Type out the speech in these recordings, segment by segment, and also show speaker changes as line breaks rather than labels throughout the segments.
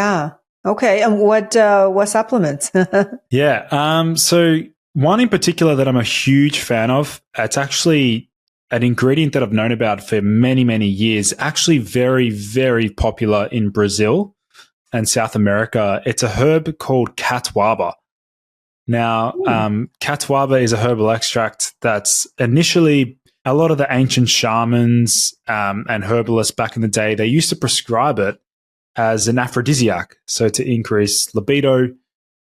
Yeah. Okay. And what supplements?
Yeah. So one in particular that I'm a huge fan of, it's actually an ingredient that I've known about for many, many years, actually very, very popular in Brazil and South America. It's a herb called catuaba. Now, catuaba is a herbal extract that's initially a lot of the ancient shamans and herbalists back in the day, they used to prescribe it as an aphrodisiac, so to increase libido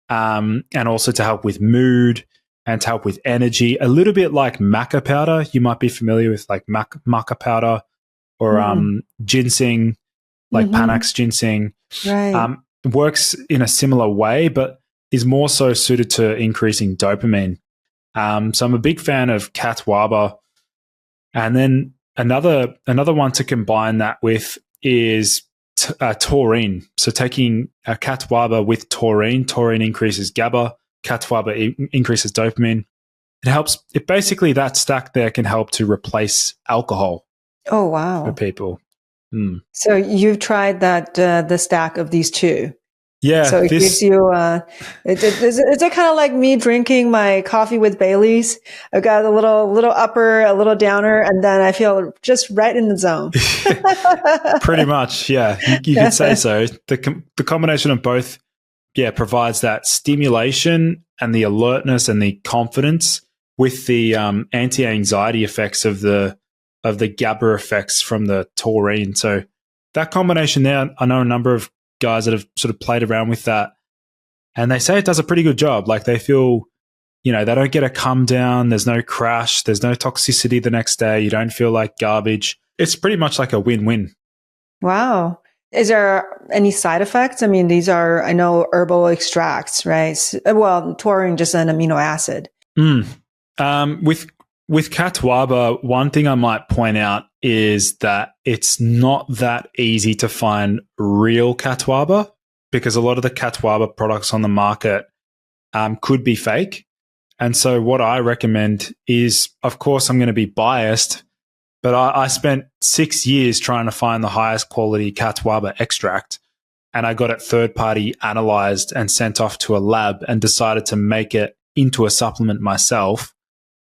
and also to help with mood and to help with energy, a little bit like maca powder. You might be familiar with like maca powder or ginseng, like Panax ginseng.
Right.
Works in a similar way, but is more so suited to increasing dopamine. So I'm a big fan of catuaba. And then another one to combine that with is taurine. So taking a catuaba with taurine increases GABA, catuaba increases dopamine. It basically, that stack there can help to replace alcohol.
Oh, wow.
For people.
So you've tried that, the stack of these two.
Yeah.
So it gives you, it's kind of like me drinking my coffee with Baileys. I've got a little upper, a little downer, and then I feel just right in the zone.
Pretty much. Yeah. You could say so. The combination of both, provides that stimulation and the alertness and the confidence with the anti-anxiety effects of the GABA effects from the taurine. So that combination there, I know a number of guys that have sort of played around with that, and they say it does a pretty good job. Like they feel, they don't get a come down. There's no crash. There's no toxicity the next day. You don't feel like garbage. It's pretty much like a win-win. With
Is there any side effects? I mean, these are, I know, herbal extracts, right? Well, taurine, just an amino acid.
With catuaba, one thing I might point out is that it's not that easy to find real catuaba, because a lot of the catuaba products on the market could be fake. And so what I recommend is, of course, I'm going to be biased, but I spent 6 years trying to find the highest quality catuaba extract, and I got it third-party analyzed and sent off to a lab and decided to make it into a supplement myself.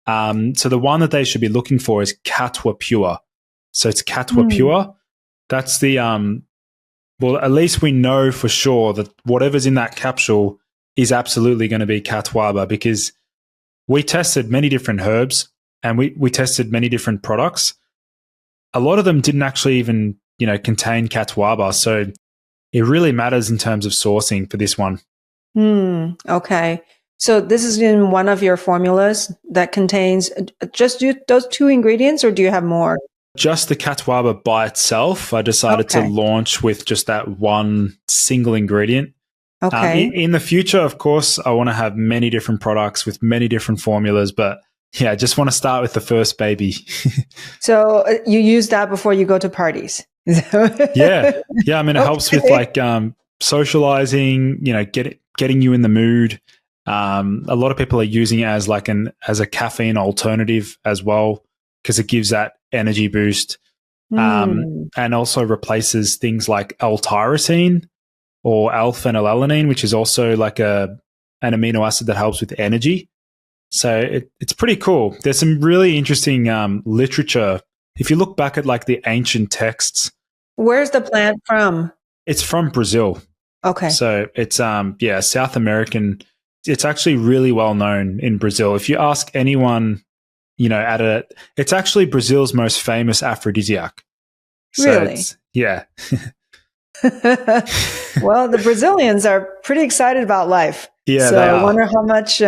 So the one that they should be looking for is Catwa Pure. So it's Catwa Pure. That's the, well, at least we know for sure that whatever's in that capsule is absolutely going to be catuaba, because we tested many different herbs and we tested many different products. A lot of them didn't actually even, contain catuaba. So it really matters in terms of sourcing for this one.
Okay. So this is in one of your formulas that contains just those two ingredients, or do you have more?
Just the catuaba by itself. I decided to launch with just that one single ingredient.
Okay.
In the future, of course, I want to have many different products with many different formulas, but I just want to start with the first baby.
So you use that before you go to parties?
Yeah. I mean, it helps with like socializing, getting you in the mood. A lot of people are using it as like as a caffeine alternative as well, because it gives that energy boost, and also replaces things like L-tyrosine or L-phenylalanine, which is also like an amino acid that helps with energy. So it's pretty cool. There's some really interesting literature. If you look back at like the ancient texts.
Where's the plant from?
It's from Brazil.
Okay.
So it's South American. It's actually really well known in Brazil. If you ask anyone, it's actually Brazil's most famous aphrodisiac. So
really?
Yeah.
Well, the Brazilians are pretty excited about life.
Yeah,
so I wonder how much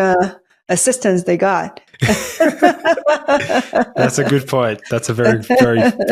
assistance they got.
That's a good point. That's a very, very, very